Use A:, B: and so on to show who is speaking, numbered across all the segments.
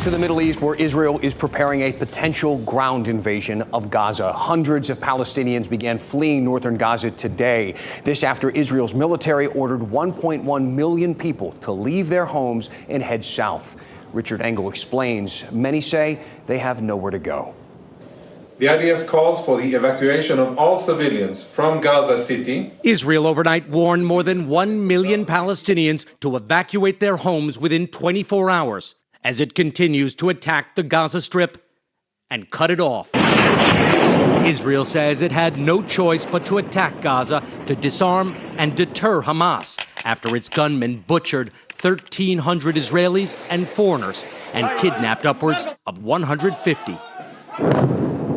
A: to the Middle East, where Israel is preparing a potential ground invasion of Gaza. Hundreds of Palestinians began fleeing northern Gaza today. This after Israel's military ordered 1.1 million people to leave their homes and head south. Richard Engel explains many say they have nowhere to go.
B: The IDF calls for the evacuation of all civilians from Gaza City.
C: Israel overnight warned more than 1 million Palestinians to evacuate their homes within 24 hours as it continues to attack the Gaza Strip and cut it off. Israel says it had no choice but to attack Gaza to disarm and deter Hamas after its gunmen butchered 1,300 Israelis and foreigners and kidnapped upwards of 150.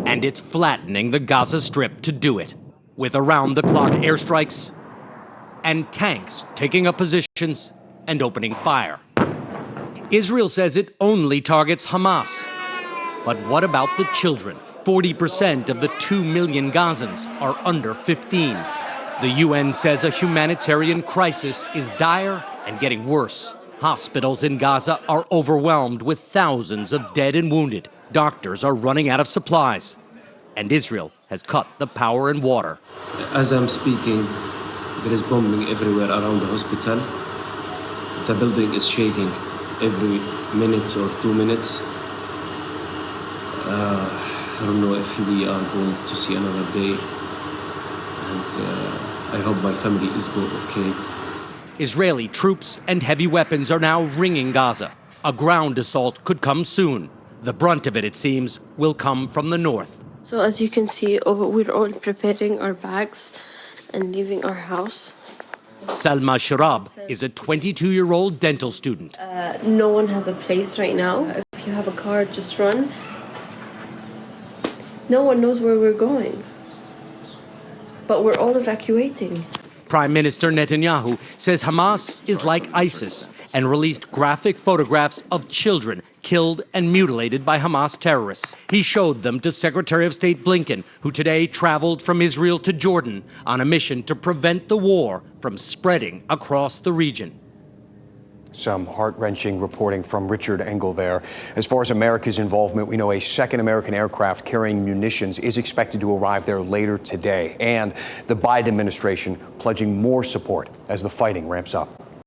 C: And it's flattening the Gaza Strip to do it, with around-the-clock airstrikes and tanks taking up positions and opening fire. Israel says it only targets Hamas. But what about the children? 40% of the 2 million Gazans are under 15. The UN says a humanitarian crisis is dire and getting worse. Hospitals in Gaza are overwhelmed with thousands of dead and wounded. Doctors are running out of supplies. And Israel has cut the power and water.
D: As I'm speaking, there is bombing everywhere around the hospital. The building is shaking every minute or 2 minutes. I don't know if we are going to see another day. And I hope my family is okay.
C: Israeli troops and heavy weapons are now ringing Gaza. A ground assault could come soon. The brunt of it, it seems, will come from the north.
E: So as you can see, we're all preparing our bags and leaving our house.
C: Salma Sharab is a 22-year-old dental student.
E: No one has a place right now. If you have a car, just run. No one knows where we're going. But we're all evacuating.
C: Prime Minister Netanyahu says Hamas is like ISIS and released graphic photographs of children killed and mutilated by Hamas terrorists. He showed them to Secretary of State Blinken, who today traveled from Israel to Jordan on a mission to prevent the war from spreading across the region.
A: Some heart-wrenching reporting from Richard Engel there. As far as America's involvement, we know a second American aircraft carrying munitions is expected to arrive there later today, and the Biden administration pledging more support as the fighting ramps up.